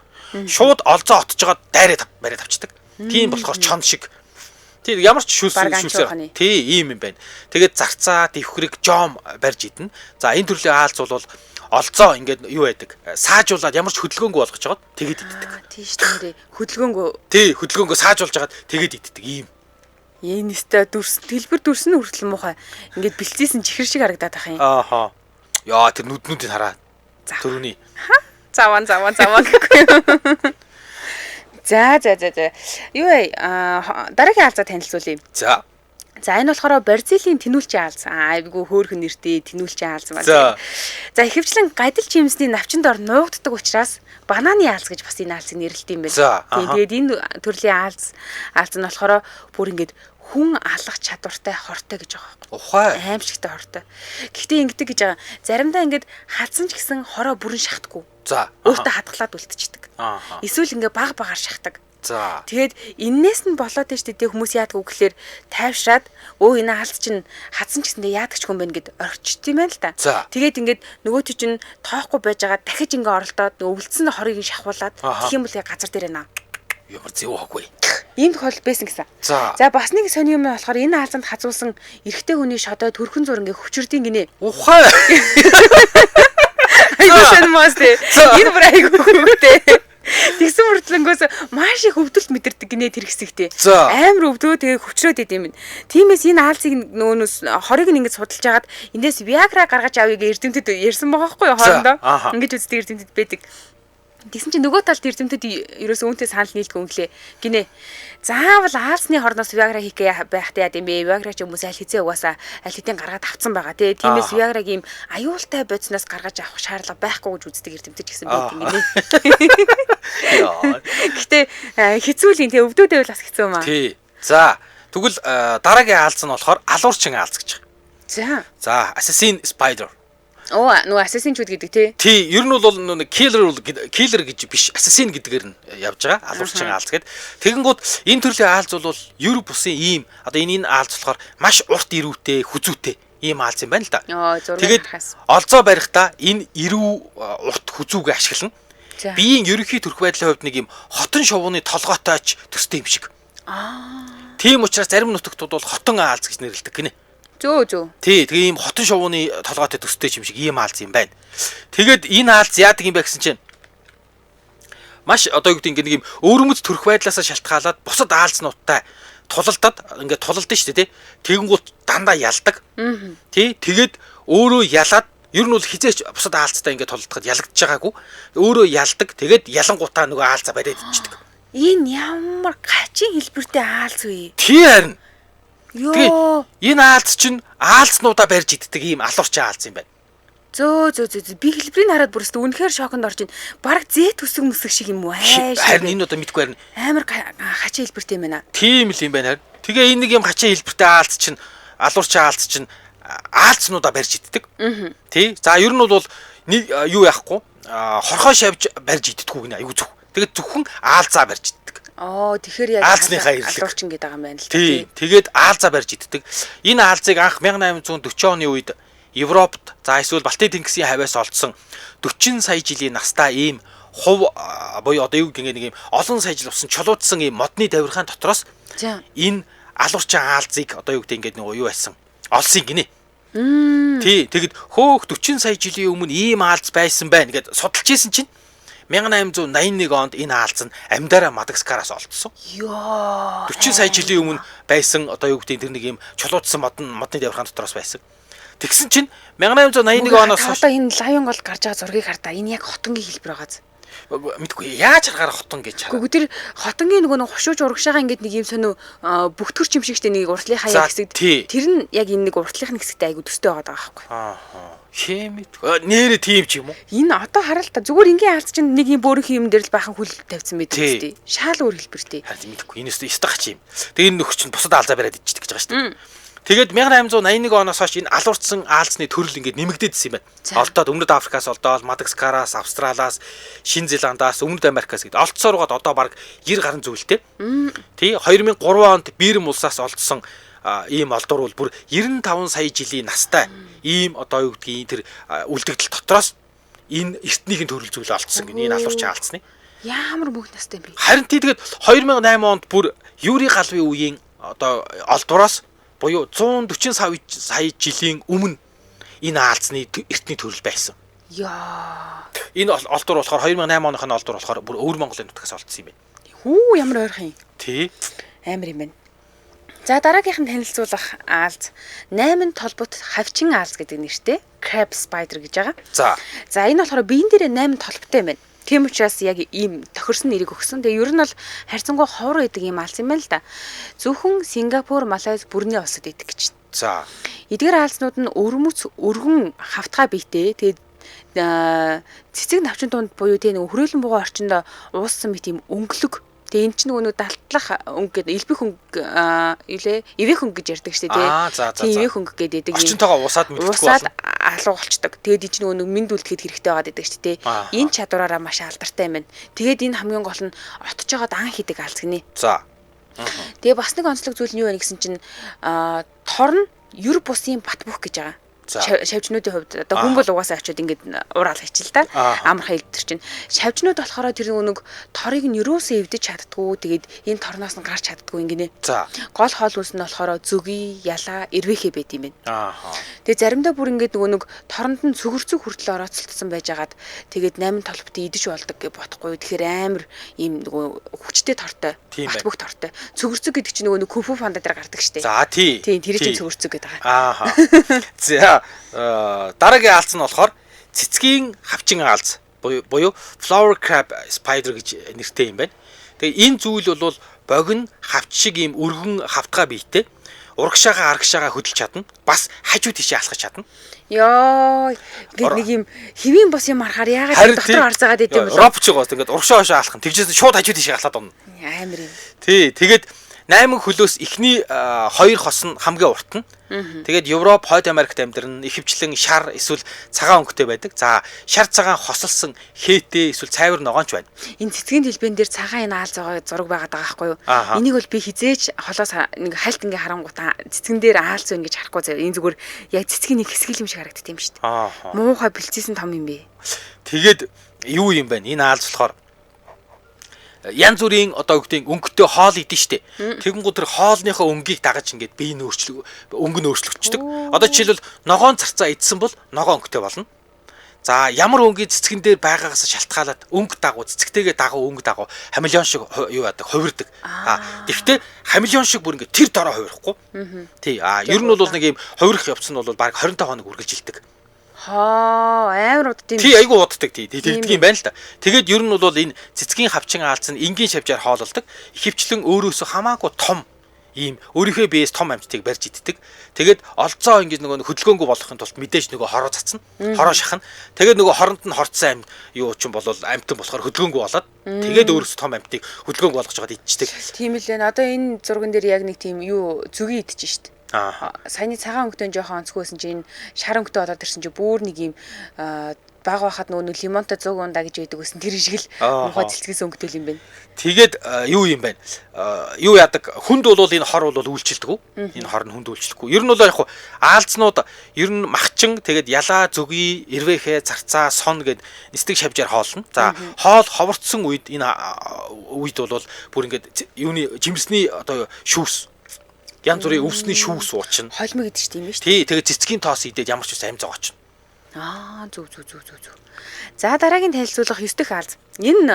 Шууд олзоо отож жагаад дайраад бариад авчдаг. Тийм болохоор чон шиг. Тийм ямар ч шүлсээр. Тий ийм юм байна. Тэгээд зарцаа, дэвхрэг, жом барьж идэнэ. За энэ төрлийн аалз бол олзоо ингээд юу байдаг? Саажуулаад ямар ч хөдөлгөөнгүй болгож жагаад тэгээд иддэг. Тий шүү дээ. Хөдөлгөөнгөө. Тий хөдөлгөөнгөө саажуулж жагаад тэгээд иддэг ийм. Энэ өстой дэлбэр дүрс нь хүртэл муухай. Ингээд бэлцээсэн чихэр шиг харагдаад байх юм. Ааха. Яа тэр нүднүүдийг хараа. Төрөний. Заван гэхгүй. За. Юу вэ? Дараагийн аалзаа танилцуулъя. За энэ болохоор Бразилийн тэнүүлчин аалз. Айгуу хөөрхөн нэртэй тэнүүлчин аалз байна. За ихэвчлэн гадил жимсний навчинд ор нуугддаг учраас бананы аалз гэж бас энэ аалзыг нэрлэдэг юм байна. Тэгээд энэ төрлийн аалз нь болохоор бүр ингээд хүн алах чадвартай хортой гэж байгаа юм. Ухаа. Аимшигтай хортой. Гэхдээ ингэдэг гэж байгаа. Заримдаа ингээд хадсан ч гэсэн хороо бүрэн шахтахгүй. За. Өөртөө хадгалаад үлдчихдэг. Эсвэл ингээ багаар шахдаг. За. Тэгээд эннээс нь болоод нь штэ хүмүүс яадаг үг гэхээр тайвшраад энэ аалз чинь хадсан ч гэсэндээ яадаг ч хүн байна гэд орчт юм байна л да. Тэгээд ингээд нөгөөт чинь тоохгүй байж байгаа дахиж ингээ оролдоод өвлцсөн хорыг шахуулаад тэгэх юм бол газар дээр наа. Ямар зөв хаагүй. Ийм тохиолдол байсан гэсэн. За бас нэг сони юм болохоор энэ аалзанд хазуулсан эрэгтэй хүний шодой төрхөн зур ингээ хөвчөрдийн гинэ. Ухаа. Айгуусан маастэй. Энэ бүр айгуу хөвгтэй. Тэгсэн мөртлөнгөөс маш их өвдөлт мэдэрдэг гинэ тэр хэсэгтээ. Амар өвдөө тэгээ хөвчрөөд идэм юм. Тиймээс энэ аалзыг нөөнөөс хорыг нь ингэж судалж агаад эндээс Viagra гаргаж авъя гэж эрдэмтэд ярьсан байгаа байхгүй юу хоорондоо. Ингэж үздэг эрдэмтэд байдаг. Тэгсэн чинь нөгөө талд эрдэмтэд ерөөсөө үүнтэй санал нийлдэг өнгөлээ гинэ. Заавал аалзны хорноос Viagra хийхээ байхтай яа гэм бэ? Viagra ч хүмүүс аль хэзээ угаасаа аль хэдийн гаргаад авцсан байгаа тий. Тиймээс Viagra-гийн аюултай бодисноос гаргаж авах шаардлага байхгүй гэж үздэг эрдэмтэд гэсэн байт гинэ. Гэтэ хэцүүлийн тий өвдөөдөө бас хэцүү юм аа. Тий. За тэгвэл дараагийн аалз нь болохоор алуурчин аалз гэж байгаа. За Assassin Spider. Нөгөө ассасинчуд гэдэг тий. Тий, ер нь бол нэг killer гэж биш, assassin гэдгээр нь явж байгаа. Алуурчин аалз гэдэг. Тэгэнгүүт энэ төрлийн аалз бол Европ бусын ийм одоо энэ аалз болохоор маш урт ирүүтэй, хүзүүтэй ийм аалз юм байна л да. Тэгээд олзоо барихдаа энэ ирүү урт хүзүүгээ ашиглана. биеийн ерөнхий төрх байдлын хувьд нэг юм хотон шувууны толгойтойч төстэй юм шиг. Тийм учраас зарим нутагтууд бол хотон аалз гэж нэрлэдэг гинэ. Зөө. Тэгээ ийм хотон шувууны толгойтой төстэй юм шиг ийм аалз юм байна. Тэгээд энэ аалз яадаг юм бэ гэсэн чинь маш одоо юу гэдэг нэг юм өвөрмөц төрх байдлаасаа шалтгаалаад бусад аалзнуудтай тулалдаад ингээд тулалдсан шүү дээ, тий. Тэгэнгүүт дандаа ялдаг. Тий. Тэгээд өөрөө ялаад ер нь бол хизээч бусад аалцтай ингээд тулалдахад ялагдаж байгаагүй. Өөрөө ялдаг. Тэгээд ялангуутаа нөгөө аалцаа бариад ичдэг. Энэ ямар гачийн хэлбэртэй аалз вэ? Тий харин. Йоо. Энэ аалц чинь аалцнуудаа барьж иддэг ийм алуурчин аалц юм байна. Зөө. Би хэлбэрийг хараад бүрст үнэхээр шоконд орж ин. Бараг зэт үсэг мүсэг шиг юм уу? Харин энэ одоо мэдгүй харин. Амар гачийн хэлбэртэй юм байна. Тийм л юм байна харин. Тэгээ энэ нэг юм гачийн хэлбэртэй аалц чинь алуурчин аалц чинь аалцнуудаа барьж иддэг. Тий. За ер нь бол нэг юу яахгүй хорхоо шавж барьж иддэггүй гинэ. Айгу зүг. Тэгээд зөвхөн аалзаа барьж иддэг. Тэгэхээр яг аалзныхаа ирлэг. алуурчин гэдэг юм байна л тий. Тэгээд аалзаа барьж иддэг. Энэ аалзыг анх 1840 оны үед Европт за эсвэл Балтийн тэнгисийн хавьяас олдсон 40 сая жилийн настай ийм хув буюу одоо юу гэнгээ нэг ийм олон сая жил болсон чулуудсан ийм модны давиргаан дотроос энэ алуурчин аалзыг одоо юу гэдэг ингээд нэг юу байсан олсон гинэ. Тий. Тэгэд хөөх 40 сая жилийн өмнө ийм аалз байсан байна гэд судалж исэн чинь 1881 онд энэ аалз нь амьдараа Мадагаскараас олдсон. Йоо. 40 сая жилийн өмнө байсан одоо юу гэдэг тэр нэг юм чулуудсан модны давиргаан дотроос байсан. Тэгсэн чинь 1881 оноос хойш одоо энэ лавын гол гарч байгаа зургийг хар та. Энэ яг хотонгийн хэлбэр байгааз. Мэдгүй яаж харахаар хотон гэж хараа. Гэхдээ тэр хотонгийн нөгөө нэг хушууж урагшаага ингээд нэг юм сонио бүгдгөр чимшигтэй нэг уртлынхаа яг хэсэг. Тэр нь яг энэ нэг уртлынхын хэсэгтэй айгу төстэй байгаа байхгүй. Хэмэд. Нэрэ тийм ч юм уу? Энэ одоо хараа л та зүгээр ингийн хаалт чинь нэг юм бөөрийнхөн юм дээр л бахан хүл тавьсан байдаг үстэй. Шаал өөр хэлбэртэй. Харин мэдгүй. Энэ өстө ястах ч юм. Тэгээ энэ нөхөр чинь бусад аалзаа бариад ичдэг гэж байгаа шүү дээ. Тэгээд 1881 оноос хойш энэ алуурцсан аалзны төрөл ингээд нэмэгдээдсэн юм байна. Олдоод Өмнөд Африкаас олдоод Мадагаскараас, Австралиас, Шинэ Зеландаас, Өмнөд Америкаас гэдэг олдсоор гоод одоо баг 90 гаруй зүйлтэй. Тий 2003 онд Бирм улсаас олдсон ийм олдуур бол бүр 95 сая жилийн настай ийм одоо юу гэдгийг тэр үлдэгдэл дотроос энэ эртнийхэн төрөл зүйл олдсон гэнэ энэ алуурчин аалцны. Ямар бүх настай юм бэ? Харин тэгээд 2008 онд бүр Юри галвын үеийн одоо олдуураас буюу 140 сая жилийн өмнө энэ аалзны эртний төрөл байсан. Яа. Энэ олдуур болохоор 2008 оныхны олдуур болохоор бүр өвөр Монголын нутгаас олдсон юм байна. Хүү ямар ойрхон юм. Тий. Амар юм байна. За дараагийнх нь танилцуулах аалз 8 толбот хавчин аалз гэдэг нэртэй crab spider гэж байгаа. За энэ болохоор биеийн дээр 8 толботтой юм байна. Тийм учраас яг ийм тохирсон нэрийг өгсөн. Тэгээ ер нь бол харьцангуй ховор гэдэг ийм аалз юм байна л да. Зөвхөн Сингапур, Малайз, Бүрний улсад идэг гэж. За. Эдгээр аалзнууд нь өрмөц өргөн хавтгай биетэй. Тэгээд цэцэг навчин дунд буюу тийм нэг хөрөөлөн бугаа орчинд ууссан мэт ийм өнгөлөг. Тэгээ эн чинь нөгөө далтлах өнгө гэдэг элбэх өнгө ивэх өнгө гэж ярьдаг шүү дээ. Тийм ивэх өнгө гэдэг. Орчинтойгоо усаад мэдчихгүй алуу болчдөг. Тэгээд энэ чинь нөгөө минд үлдэхэд хэрэгтэй байгаад байдаг шүү дээ. Энэ чадвараараа маш алдартай юм байна. Тэгээд энэ хамгийн гол нь отож жагаад ан хийдэг аалз гинэ. За. Тэгээ бас нэг онцлог зүйл нь юу вэ гэсэн чинь торн юр бусын бат бөх гэж байгаа. Шавжнуудын хувьд одоо хүн бол угаасаа очиод ингээд ураал хичил та амархан илдэр чинь шавжнууд болохоор тэр нэг торыг нь юусоо эвдэж чаддгүй тэгээд энэ торноос нь гарч чаддгүй ингэнэ. Гол хоол хүнс нь болохоор зүгий, ялаа, эрвэхэ байд юм байна. Тэгээд заримдаа бүр ингээд нэг торонд нь цөгөрцөг хүртэл орооцолтсон байжгаад тэгээд 8 толботын идэж болдог гэж бодохгүй. Тэгэхээр амар ийм нөгөө хүчтэй тортой, батбөх тортой. Цөгөрцөг гэдэг чинь нөгөө кунфу панда дээр гардаг штеп. За тий. Тийм тэр чинь цөгөрцөг гэдэг байгаа. За дараагийн аалз нь болохоор цэцгийн хавчин аалз буюу flower crab spider гэж нэртэй юм байна. Тэгээ энэ зүйл бол богино хавч шиг ийм өргөн хавтгай биетэй урагшаага арагшаага хөдөлж чадна. Бас хажуу тишээ алхаж чадна. Йоо нэг юм хэвийн бос юм харахаар яагаад дотор арцаагаад идэв юм бэ? Робч байгаа. Ингээд урагшаа хошоо алхах. Тэгжээс шууд хажуу тишээ алхаад байна. Амар юм. Тий, тэгээд 8 хөлөөс эхний 2 хос нь хамгийн урт нь. Тэгээд Европ, Хойд Америкт амьдран ихэвчлэн шар эсвэл цагаан өнгөтэй байдаг. За, шар цагаан хосолсон хээтэй эсвэл цайвар ногоонч байна. Энэ цэцгийн дэлбэн дээр цагаан энэ аалз байгаа зураг байгаад байгаа байхгүй юу? Энийг бол би хизээч холоос нэг хальт ингээ харангуутаа цэцгэн дээр аалз байна гэж харахгүй заяа. Энэ зүгээр яг цэцгийн нэг хэсэг юм шиг харагддаг юм шүү дээ. Муухай бэлцээсэн том юм бэ. Тэгээд юу юм бэ? Энэ аалз болохоор янз бүрийн одоо үгтэй өнгөтэй хоол идэн штэ. Тэгэнгүүт тэр хоолныхоо өнгийг дагаж ингээд бие өнгө нь өөрчлөгддөг. Одоо жишээлбэл ногоон зарцаа идсэн бол ногоон өнгөтэй болно. За ямар өнгийн цэцгэн дээр байгаагаас шалтгаалаад өнгө дагуу цэцэгтэйгээ дагуу өнгө дагуу хамелеон шиг юу яадаг хувирдаг. Тэгэхдээ хамелеон шиг бүр ингээд тэр дороо хувирахгүй. Тий. Ер нь бол нэг юм хувирах явц нь бол баг 25 хоног үргэлжилдэг. Амар удаа тийм. Тий айгу уддаг тий. Тэгдэг юм байна л да. Тэгээд ер нь бол энэ цэцгийн хавчин аалц нь энгийн шавжаар хоололдог. Ихэвчлэн өөрөөсөө хамаагүй том ийм өөрийнхөө биеэс том амьтдыг барьж иддэг. Тэгээд олцоо ингэж нөгөө хөдөлгөөнгүй болохын тулд мэдээж нөгөө хороо цацна. Хороо шахна. Тэгээд нөгөө хоронд нь хорцсон юу ч юм бол амьтан болохоор хөдөлгөөнгүй болоод тэгээд өөрөөсөө том амьтдыг хөдөлгөөнгүй болгож жагаад идчихдэг. Тийм л байна. Одоо энэ зурган дээр яг нэг тийм юу зүгийн идэж штт. Саяны цагаан өнгөтэй жоохон онцгойсэн чинь шар өнгөтэй болоод ирсэн чинь бүр нэг юм баг байхад нөгөө лимонтой 100 ундаа гэж байдаг гэсэн тэр шиг л мохоо цэлцгээс өнгөтэй юм байна. Тэгээд юу юм байна? Юу яадаг? Хүнд бол энэ хор бол үйлчилдэг үү? Энэ хор нь хүнд үйлчлэхгүй. Ер нь бол яг аалзнууд ер нь махчин тэгээд ялаа зүгий, ирвэхэ, зарцаа, сон гэд нисдэг шавжаар хоолно. За хоол ховорцсон үед энэ үед бол бүр ингээд юуны жимсний одоо шүүс янз бүрийн өвсний шүүс уучна. Холимог гэдэг чинь тийм ээ шүү. Тий, тэгээд цэцгийн тоос идээд ямар ч ус амь зогоочно. Зүг. За дараагийн танилцуулах 9 дэх аалз. Энэ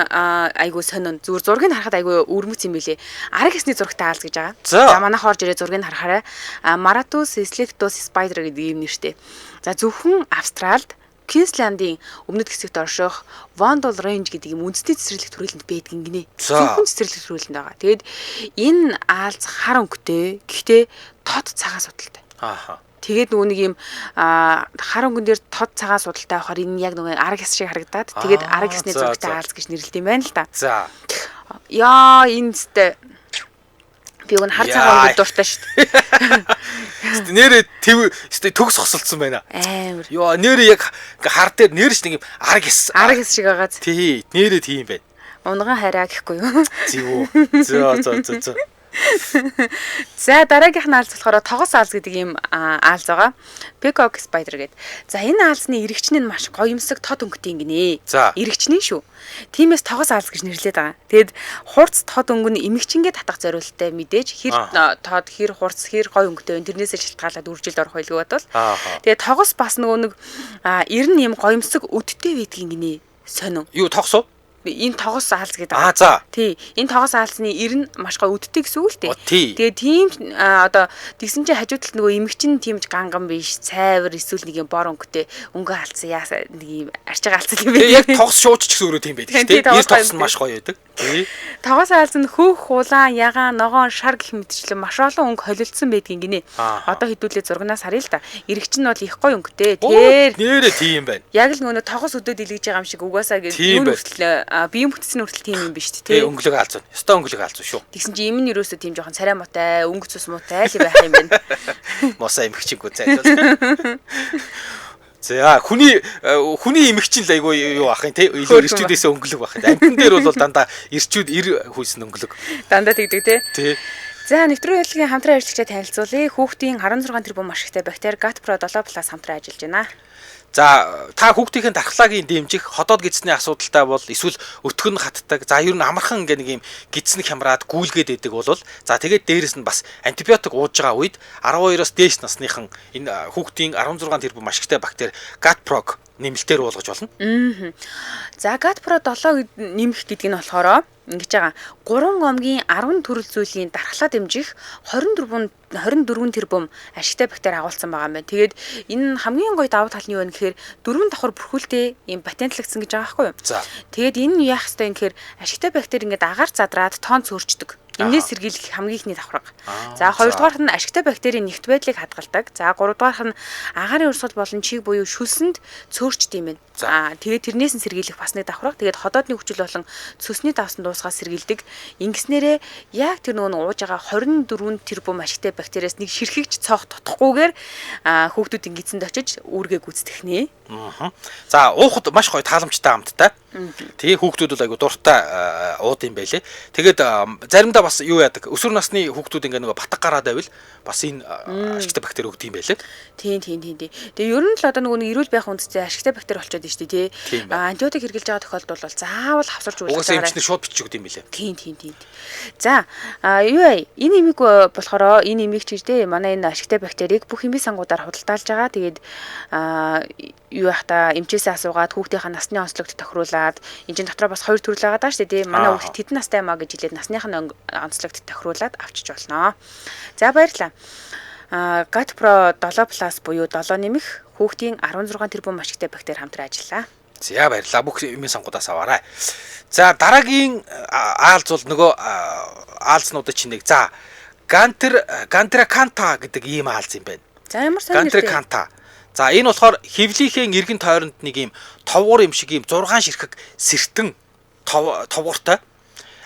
айгуу сонин. Зүгээр зургийг харахад айгуу өрмөц юм билэ. Арга гэсний зурагтай аалз гэж байгаа. За манайх орж ирээ зургийг харахаарай. Maratus selectus spider гэдэг юм нэртэй. За зөвхөн Австралид Queensland-ийн өмнөд хэсэгт орших Vondel Range гэдэг юм үндэсний цэцэрлэг төрөлд байдаг гинэ. Зөвхөн цэцэрлэг төрөлд байгаа. Тэгэд энэ аалз хар өнгөтэй. Гэхдээ тод цагаан судалтай. Тэгээд нөгөө нэг юм хар өнгөн дээр тод цагаан судалтай байхаар энэ яг нөгөө арга хэс шиг харагдаад тэгээд арга хэсний зурагтай аалз гэж нэрлэдэг юм байна л да. За. Яа энэ зөте би өгн хар цагаан өнгө дуртай шүү дээ. Нэрээ төгс хосолцсон байна. Амар. Йоо нэрээ яг хар дээр нэрш нэг юм арга хэс шиг байгаа. Тий, нэрээ тийм байна. Унган хараа гэхгүй юу? Зөө. За дараагийнх нь аалз болохоор тогос аалз гэдэг юм аалз байгаа. Peacock spider гэдэг. За энэ аалзны иргэчн нь маш гоёмсог тод өнгөтэй гинэ. Иргэчний шүү. Тиймээс тогос аалз гэж нэрлэдэг байгаа. Тэгэд хурц тод өнгө нь эмэгчингээ татах зориулттай мэдээж хэр тод хэр хурц хэр гоё өнгөтэй вэ тэрнээсээ шалтгаалаад үржилд орох байлгүй бодвол. Тэгээд тогос бас нөгөө нэг ер нь юм гоёмсог өдтэй байдгийн гинэ. Сонин. Юу тогс уу? Энэ тогос аалз гэдэг. За. Тий. Энэ тогос аалзны эр нь маш гоё үдтэй гэсэн үг л дээ. Тэгээ тийм одоо тэгсэн чинь хажуу талд нөгөө эмэгчин тиймж ганган биш, цайвар эсвэл нэг юм бор өнгөтэй өнгө аалцсан яа нэг юм арчиг аалцсан юм байна. Яг тогос шууч ч гэсэн өөрөө тийм байдаг тийм. Энэ тогос нь маш гоё байдаг. Тий. Тогос аалз нь хөөх, улаан, ягаан, ногоон, шар гэх мэтчлэн маш олон өнгө холилдсон байдгийн гинэ. Одоо хэдүүлээ зургнаас харъя л да. Иргэч нь бол их гоё өнгөтэй. Тэр нэрээ тийм байна. Яг л нөгөө тогос өдөөд илгэж байгаа юм шиг угаасаа гэж юу хүртэл биеийн бүтцийн хүртэл тийм юм биш тий. Өнгөлөг аалз. Ёстой өнгөлөг аалз шүү. Тэгсэн чи юм нь юусоо тийм жоохон царай муутай, өнгө цус муутай л байх юм байна. Мосоо эмгчингүү зайлшгүй. За хүний эмгчин л айгүй юу ах юм те ирчүүдээс өнгөлөг байх. Амтан дээр бол дандаа ирчүүд ир хүйсэн өнгөлөг. Дандаа тэгдэг те. Тий. За нэвтрүүлгийн хэлгийн хамтран ажиллагчаа танилцуулъя. Хүүхдийн 16 тэрбум ашигтай бактери GatPro 7+ хамтран ажиллаж байна. За та хүүхдийн дархлаагийн дэмжих ходоод гидсний асуудалтай бол эсвэл өтгөн хатдаг. За ер нь амархан ингээ нэг юм гидснэг хямраад гүйлгээд идэг бол за тэгээд дээрэс нь бас антибиотик ууж байгаа үед 12-оос дээш насныхан энэ хүүхдийн 16 тэрбум ашигтай бактери GatPro нэмэлтээр уулгаж болно. За GatPro 7 нэмэх гэдэг нь болохоор ингэж байгаа 3 омгийн 10 төрөл зүйлийн дархлаа дэмжих 24 тэрбум ашигтай бактери агуулсан байгаа юм байна. Тэгээд энэ хамгийн гоё давуу тал нь юу вэ гэхээр 4 давхар бүрхүүлтэй юм патентлагдсан гэж байгаа байхгүй юу? Тэгээд энэ яах ёстой юм гэхээр ашигтай бактери ингээд агаар задраад тоон цөөрчдөг. Энээс сэргийлэх хамгийн ихний давхарга. За хоёрдугаарх нь ашигтай бактерийн нэгт байдлыг хадгалдаг. За гуравдугаарх нь агаарын урсгал болон чиг буюу шүлсэнд цөөрчд юм байна. Тэгээд тэрнээс нь сэргийлэх бас нэг давхарга. Тэгээд ходоодны хүчил болон цөсний давсан дуусгаас сэргийлдэг. Ингэснээрээ яг тэр нөгөө ууж байгаа 24 тэрбум ашигтай бактериас нэг ширхэгч цоох тутахгүйгээр хүүхдүүдийн гидсэнд очиж үүргээ гүйцэтгэх нэ. За уухад маш гоё тааламжтай амттай. Тэгээ хүүхдүүд бол айгу дуртай ууд юм байлээ. Тэгээд заримдаа бас юу яадаг? Өсвөр насны хүүхдүүд ингээ нөгөө батг гараад байвал бас энэ ашигтай бактери өгд юм байлээ. Тийм. Тэгээ ер нь л одоо нөгөө эрүүл байх үндэстэй ашигтай бактери болчиход байна шүү дээ тий. Антибиотик хэрглэж байгаа тохиолдолд бол заавал хавсарч уулзах. Угаасаа эмчнэр шууд бичиж өгд юм байлээ. Тийм. За юу вэ? Энэ эмийг болохоор энэ эмийг ч гэжтэй манай энэ ашигтай бактерийг бүх эмийн сангуудаар худалдаалж байгаа. Тэгээд юу яах та эмчээсээ асуугаад хүүхдийнхаа насны онцлогт тохируулаад энэ чинь дотроо бас 2 төрөл байгаа даа шүү дээ. Манай хүүхд хэдэн настай юм аа гэж хэлээд насных нь онцлогт тохируулаад авчиж болно. За баярлалаа. Gatpro 7+ буюу 7 нэмэх хүүхдийн 16 тэрбум ашигтай бактери хамтран ажиллаа. За баярлалаа. Бүх эмийн сангуудаас аваарай. За дараагийн аалз бол нөгөө аалзнуудад чинь нэг за Gantracanta гэдэг ийм аалз юм байна. За ямар сайн нэртэй. Gantracanta. За энэ болохоор хевлийнхээ эргэн тойронд нэг ийм товгуур юм шиг ийм 6 ширхэг сэртэн товгууртай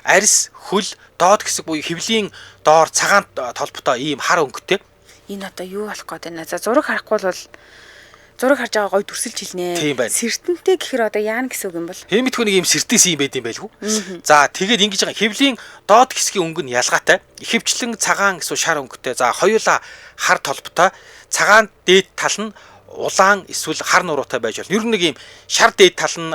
арьс хөл доод хэсэг буюу хевлийн доор цагаан толботой ийм хар өнгөтэй. Энэ одоо юу болох гээд байна? За зураг харахгүй бол зураг харж байгаа гой дүрсэлж хэлнэ. Сэртэнтэй гэхэр одоо яана гэсэн үг юм бол? Хэмэдгүй нэг ийм сэртээс юм байд юм байлгүй. За тэгээд ингэж байгаа хевлийн доод хэсгийн өнгө нь ялгаатай. Ихэвчлэн цагаан эсвэл шар өнгөтэй. За хоёулаа хар толботой. Цагаан дээд тал нь улаан эсвэл хар нуруутай байж болно. Ер нь нэг ийм шар дээд тал нь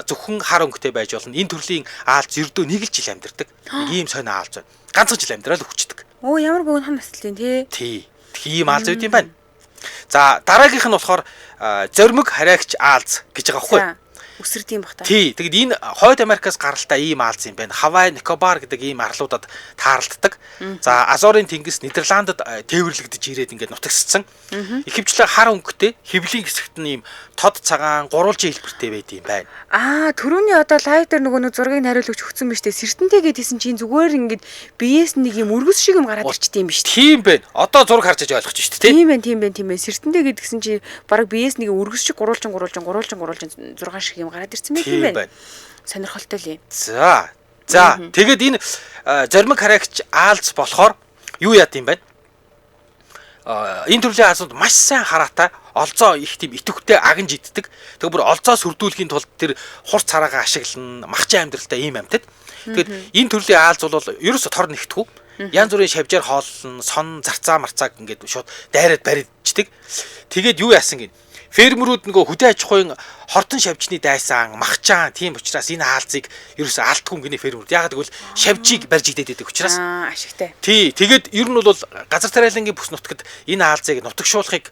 зөвхөн хар өнгөтэй байж болно. Энэ төрлийн аалз ердөө нэг л жил амьдардаг. Нэг ийм сонио аалз байна. Ганцхан жил амьдрал өчтдөг. Оо ямар богино наслын тий. Тий. Ийм аалз үүд юм байна. За дараагийнх нь болохоор зоримог хараагч аалз гэж байгаа хгүй. Үсрд юм бах та. Тий. Тэгэд энэ Хойд Америкаас гаралтай ийм аалз юм байна. Хавай, Никобар гэдэг ийм арлуудад тааралддаг. За Азорын тэнгис Нидерландад тээвэрлэгдэж ирээд ингээд нутагсцсан. Ихэвчлэн хар өнгөтэй, хевлийн хэсэгт нь ийм тод цагаан гурвалжин хэлбэртэй байд юм байна. Төрөний одоо лайв дээр нөгөө нэг зургийг хариулж өгсөн биз дээ. Сэртэнтэй гэдээсэн чинь зүгээр ингээд биеэс нэг юм өргөс шиг юм гараад ирчтэй юм биш үү? Тийм байна. Одоо зураг харж ойлгож шүү дээ. Тийм байна. Сэртэнтэй гэдгсэн чинь баг биеэс нэг өргөс шиг гурвалжин 6 шиг юм гараад ирсэн байх юм байна. Сонирхолтой л юм. За. Тэгээд энэ зоримог хараагч аалз болохоор юу яд юм байна? Энэ төрлийн аалзууд маш сайн хараатай, олзоо их тийм итвэхтэй агнж иддэг. Тэгээ бүр олзоо сүрдүүлэхийн тулд тэр хурц цараагаа ашиглан махчин амьдралтай ийм амьтад. Тэгээд энэ төрлийн аалз бол ерөөсө тор нэгтгэв. Янз бүрийн шавжаар хооллон, сон, зарцаа марцааг ингээд шууд дайраад барьдчихдаг. Тэгээд юу яасан гин? Фермерүүд нөгөө хөдөө аж ахуйн хортон шавжны дайсан, махчаан тийм учраас энэ хаалцыг ерөөсөө алдгүй гинэ фермерүүд. Ягаад гэвэл шавжийг барьж идээд байдаг учраас. Ашигтай. Тий, тэгээд ер нь бол газар тариалангийн бүс нутагт энэ хаалцыг нутагшуулахыг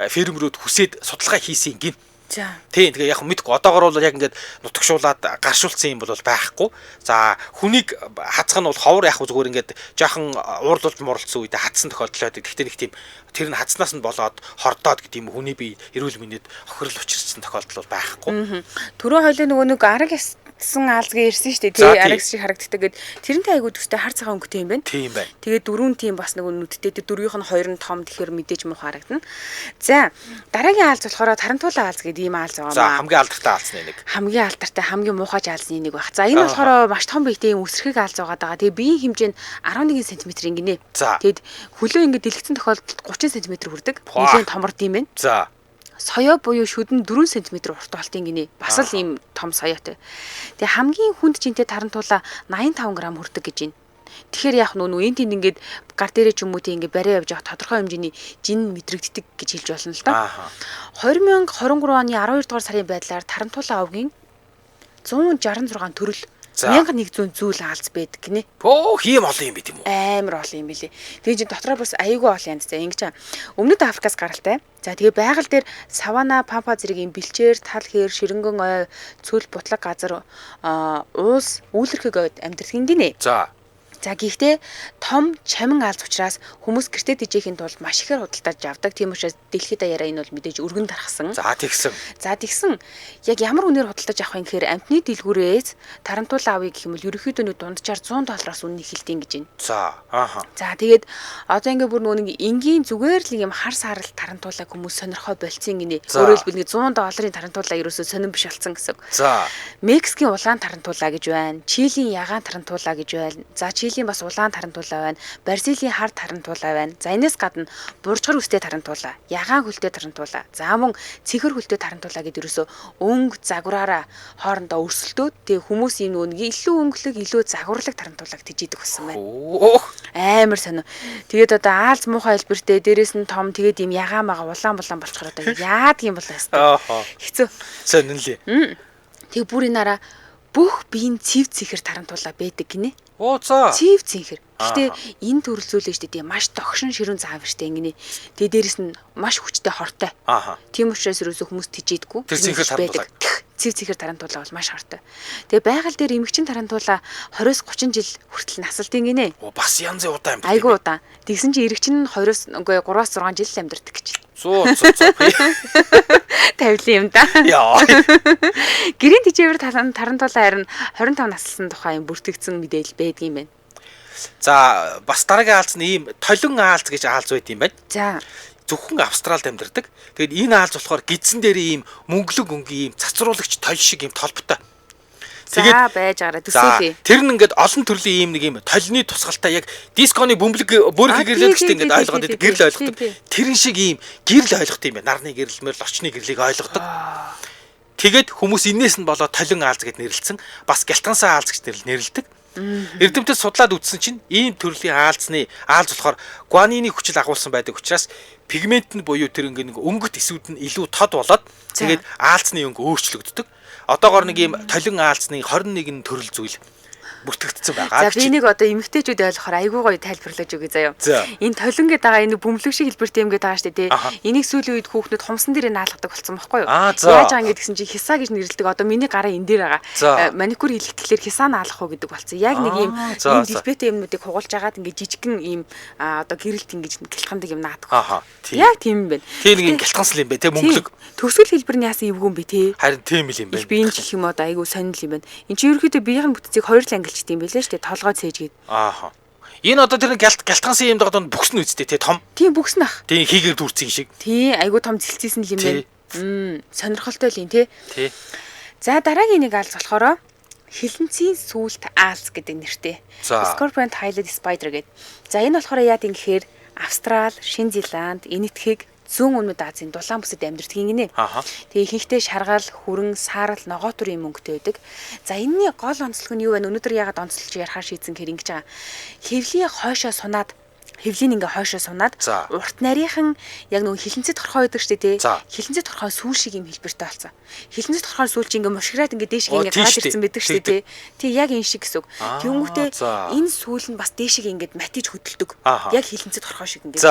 фермерүүд хүсээд судалгаа хийсэн гин. За. Тийм тэгээ яг мэдгүй одоогор бол яг ингээд нутагшуулаад гаршуулсан юм бол байхгүй. За хүнийг хацах нь бол ховор яг зүгээр ингээд жоохон уурлуулж муралцсан үедээ хатсан тохиолдол байдаг. Гэхдээ нэг тийм тэр нь хацснаас нь болоод хордоод гэдэг юм хүний бие эрүүл мэндэд хохирол учирсан тохиолдол бол байхгүй. Төрөө хойлоо нөгөө нэг арга гэсэн аалзгаа ирсэн шүү дээ. Тий арга шиг харагддаг гэд тэрнтэй айгуу төстэй хар цагаан өнгөтэй юм байна. Тийм байна. Тэгээд дөрвөн тийм бас нөгөө нүдтэй тэр дөрвийнх нь хоёр нь том тэгэхээр мэдээж муу харагдана. За дараагийн аалз болохоор тарантуулаа аалз гэдэг ийм аалз байгаа маа. За хамгийн алдартай аалзны нэг. Хамгийн алдартай хамгийн муухай аалзны нэг байх. За энэ болохоор маш том биетэй юм үсрхэг аалз байгаа. Тэгээд биеийн хэмжээ нь 11 см гинэ. Тэгэд хөлөө ингэ дэлгэцэн тохиолдолд 30 см хүрдэг. Нэлээд томорд юм байна. За соёо буюу шүдэн 4 см урт болтын гинэ. Бас л ийм том соёотой. Тэгээ хамгийн хүнд жинтэй тарантуулаа 85 г хүрдэг гэж байна. Тэгэхээр яг нөө энэ тэнд ингээд гар дээрээ ч юм уу тийм ингээд барай явж байгаа тодорхой хэмжээний жин мэдрэгддэг гэж хэлж болно л доо. 2023 оны 12 дугаар сарын байдлаар тарантуулаа овгийн 166 төрөл 1100 зүйл аалз байдаг гинэ. Оо хийм олон юм байт юм уу? Амар олон юм билий. Тэгээ чинь дотроо бас аюулгүй олон янз. Ингэж өмнөд Африкаас гаралтай. За тэгээ байгаль дээр савана, пампа зэрэг юм бэлчээр, тал хээр, ширэнгэн ой, цөл бутлаг газар уус үйлэрхэг амьдардаг гинэ. За гэхдээ том чамин аалз учраас хүмүүс гэртээ дижээхийн тулд маш ихээр худалдаж авдаг. Тийм учраас дэлхийд даяараа энэ бол мэдээж өргөн тархсан. За тэгсэн. Яг ямар үнээр худалдаж авах юм гэхээр амтны дэлгүүрээс тарантуулаа авъя гэх юм бол ерөнхийдөө нэг дунджаар $100-аас үнэ хэлтийн гэж байна. За тэгээд одоо ингээ бүр нэг энгийн зүгээр л юм хар саарал тарантуулаа хүмүүс сонирхоо болцсон гинэ. Өөрөөр хэлбэл нэг $100 тарантуулаа ерөөсөө сонирн биш болсон гэсэн. За Мексикийн улаан тарантуулаа гэж байна. Чилийн ягаан тарантуулаа гэж байна. За Шилийн бас улаан тарантулаа байна. Бразилийн хард тарантулаа байна. За энэс гадна буржгар үстэй тарантулаа, ягаан хөлтэй тарантулаа. За мөн цэнхэр хөлтэй тарантулаа гэдэг ерөөсөө өнгө загвараараа хоорондоо өрсөлдөөд тэгээ хүмүүс ийм нэг илүү өнгөлөг, илүү загварлаг тарантулааг тижээдэг болсон байна. Амар сонио. Тэгээд одоо аалз муухай хэлбэртэй дээрээс нь том тэгээд ийм ягаан мага улаан болчихор одоо яадаг юм бол хэвээр. Хэцүү. Сонинлээ. Тэгээ бүр энараа бүх биеийн цэв цэнхэр тарантулаа байдаг гинэ. Оо за. Цэв цэнхэр. Гэтэ энэ төрөлзүүлээ штэ тийм маш догшин ширүүн заав штэ ингэнэ. Тэгээ дээрэс нь маш хүчтэй хортой. Тийм учраас ерөөсөө хүмүүс тижээдгүй. Тэр цэнхэр тарантулаа. Цэв цэнхэр тарантулаа бол маш хортой. Тэгээ байгаль дээр эмэгчин тарантулаа 20-30 жил хүртэл насалдیں۔ Гинэ. Оо бас янзын удаан амьд. Айгуу удаан. Тэгсэн чинь эрэгчин нь 3-6 жил амьдардаг гэж. Зөө. Тавилын юм да. Яа. Гэрийн тижээвэр тарантулаа харин 25 наслсан тухай юм бүртгэгдсэн мэдээлэл байдгийм байна. За бас дараагийн аалз нь ийм толин аалз гэж аалз байт юм байна. За. Зөвхөн Австралид амьдардаг. Тэгэд энэ аалз болохоор гидсэн дээр ийм мөнгөлөг өнгийн ийм цацруулагч толь шиг ийм толботой. Тэгээд байж байгаараа төсөөлье. Тэр нь ингээд олон төрлийн ийм нэг ийм толны тусгалтай яг дисконы бөмбөлөг бөөрхий гэрлээд гэжтэй ингээд ойлгоод байдаг. Гэрэл ойлгодог. Тэрэн шиг ийм гэрэл ойлгох юм байна. Нарны гэрэл мөр лочны гэрлийг ойлгодог. Тэгээд хүмүүс энээс нь болоод толин аалз гэд нэрлэлсэн. Бас гялтгансаа аалз гэж нэрлэлдэг. Эрдэмтэд судлаад үзсэн чинь ийм төрлийн аалз болохоор гуанины хүчил агуулсан байдаг учраас пигмент нь буюу тэр ингээд нэг өнгөт эсүүд нь илүү тод болоод тэгээд аалзны өнгө өөрчлөгддөг. Одоогоор нэг ийм толин аалзны 21 төрөл зүйл бүртгэгдсэн байгаа. За би нэг одоо эмэгтэйчүүд ойлгохоор айгүй гоё тайлбарлаж өгье заяа. Энэ толин гэдэг байгаа энэ бөмбөлөг шиг хэлбэртэй юм гэдэг байгаа шүү дээ тий. Энийг сүүлийн үед хүүхнүүд хумсан дээр наалгадаг болсон байхгүй юу? Яаж байгаа юм гэдгсэн чинь хисаа гэж нэрлэдэг. Одоо миний гараа энэ дээр байгаа. Маникюр хийх гэхлээр хисаа наалгах уу гэдэг болсон. Яг нэг ийм дисплейтэй юмнуудыг хугуулж агаад ингээ жижигхэн ийм одоо гэрэлт ингэж гэлтгандаг юм наадаг. Яг тийм юм байна. Тэр нэг гэлтгансл юм байна тий мөнгөлөг. Төгсгөл хэлбэр нь яасан эвгүй юм бэ тий. Харин тийм л юм байна. Би энэ гэх юм одоо айгүй сонирхол юм байна. Энд чинь ерөөхдөө биеийн бүтцийг хоёр л ангилчт юм байлээ шүү дээ. Толгой цээжгээд. Энэ одоо тэр гялтгансан юм доод бүкс нь үсттэй тий том. Тийм бүкс нах. Тийм хийгээр дүүрсэн шиг. Тий айгүй том цэлцсэн л юм байна. Сонирхолтой л юм тий. Тий. За дараагийн нэг аалз болохоор хилэнцгийн сүулт аалз гэдэг нэртэй. Scorpion Tailed Spider гэдэг. За энэ болохоор яа гэм гэхээр Австрал, Шинэ Зеланд, Энэтхэг зүүн өмнөд Азийн дулаан бүсэд амьдардаг юм гинэ. Тэгээ ихэнхдээ шаргал, хүрэн, саарал, ногоо төрийн мөнгөтэй байдаг. За энэний гол онцлог нь юу вэ? Өнөөдөр яагаад онцлж ярахаар шийдсэн хэрэг ингэж байгаа. Хэвлийн хойшоо сунаад хевлийн ингээ хойшоо сунаад урт нарийнхан яг нөгөө хилэнцэд торхоо байдаг штэ тий. Хилэнцэд торхоо сүүл шиг юм хэлбэртэй болсон. Хилэнцэд торхоо сүүл чи ингээ мушгираад ингээ дээш ингээ гараад ирсэн байдаг штэ тий. Тий яг энэ шиг гэсэн үг. Тэнгүүтээ энэ сүүл нь бас дээшиг ингээ матиж хөдөлдөг. Яг хилэнцэд торхоо шиг ингээ.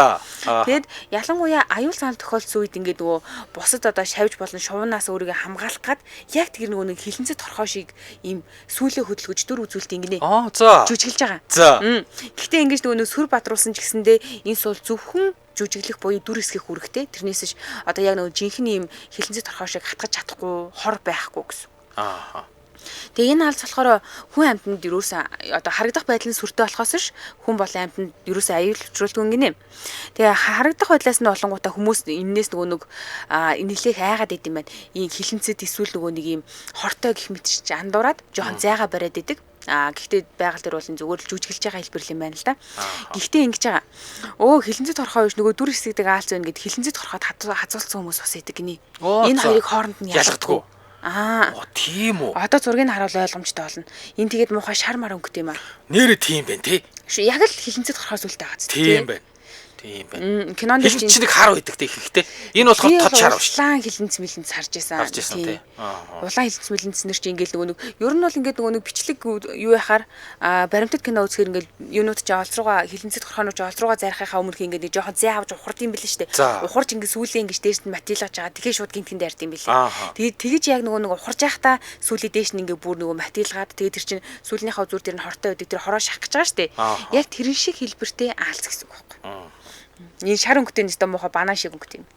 Тэгэд ялангуяа аюул санал тохиолдсон үед ингээ нөгөө бусад одоо шавж болон шувнаас өөрийгөө хамгаалах гад яг тэр нөгөө нэг хилэнцэд торхоо шиг ийм сүүлээ хөдөлгөж дүр үзүүлэлт ингээ жүжиглэж байгаа. Гэхдээ ингээ нөгөө нэг сүр бадруулсан гэсэндээ энэ сул зөвхөн жүжиглэх буюу дүр хэсгэх үүрэгтэй. Тэрнээс ш одоо яг нэг жинхэнэ юм хилэнцэд торхоо шиг хатгаж чадахгүй, хор байхгүй гэсэн. Тэгээ энэ хаалц болохоор хүн амьтанд юусэн одоо харагдах байдал нь сүртэй болохоос ш хүн болон амьтанд юусэн аюулчлуулдаг гинэ. Тэгээ харагдах байдлаас нь олонгуудаа хүмүүс энээс нөгөө нэг нэлээх айгаад идэм байна. Ийм хилэнцэд эсвэл нөгөө нэг ийм хортой гэх мэт ч андуураад жоохон зайгаа бариад идэг. Гэхдээ байгаль дээр бол зүгээр л жүжиглэж байгаа хэлбэр юм байна л да. Гэхдээ ингэж байгаа. Хилэнцэд торхоо биш нөгөө дүр хэсэгдэг аалц байна гэд хилэнцэд торхоод хазуулсан хүмүүс бас идэг гинэ. Энэ хоёрыг хооронд нь ялгадаггүй. Тийм үү. Одоо зургийг харуул ойлгомжтой болно. Энэ тэгээд муухай шар мар өнгөтэй юм аа. Нэрээ тийм байна тий. Яг л хилэнцэд торхоо сүлтэй байгаа зү. Тийм байна. Тийм байна. Кинонд чинь хар байдаг тий ихтэй. Энэ болохоор тод шар биш. Улаан хилэнц мэлэнц харж байсан. Тийм. Улаан хилэнц мэлэнцнэр чи ингээл нөгөө нэг ер нь бол ингээд нөгөө нэг бичлэг юу яхаар баримтат кино үзэхээр ингээл юунууд ч олз руугаа хилэнцэд торхоонууд олз руугаа зарихынхаа өмнөх ингээд жоохон зээ авч ухард юм бэлээ штэ. Ухарч ингээд сүүлийн ингээд дээрс нь матилгаж байгаа. Тэгэхээр шууд гинтгэнд ярьд юм бэлээ. Тэгээд тэгэж яг нөгөө ухарж байхдаа сүүлийн дээш нь ингээд бүр нөгөө матилгаад тэгээд тэр чин сүүлнийхээ зүр дээр нь хортой байдаг тэр хороо шах гэж байгаа штэ. Яг тэрэн шиг хэлбэртэй аалц гэсэн үг байхгүй. Энэ шар өнгөтэй нэстэ муухай банан шиг өнгөтэй юм.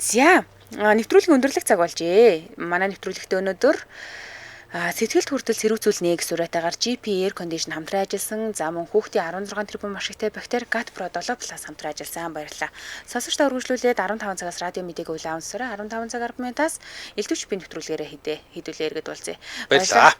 За, нэвтрүүлгийн өндөрлөх цаг болжээ. Манай нэвтрүүлэгтээ өнөөдөр сэтгэлд хүртэл сэрүүцүүлнэ гэсэн сураатайгаар GP Air Condition хамтран ажилласан. За мөн хүүхдийн 16 тэрбум машигтай бактери GAT Pro 7 Plus хамтран ажилласан. Баярлалаа. Сонсогчдоо үргэлжлүүлээд 15 цагаас радио мэдээг улаан унсараа 15 цаг 10 минутаас элдвч би нэвтрүүлгээрээ хэдүүлээ эргээд уулзъя. Баярлалаа.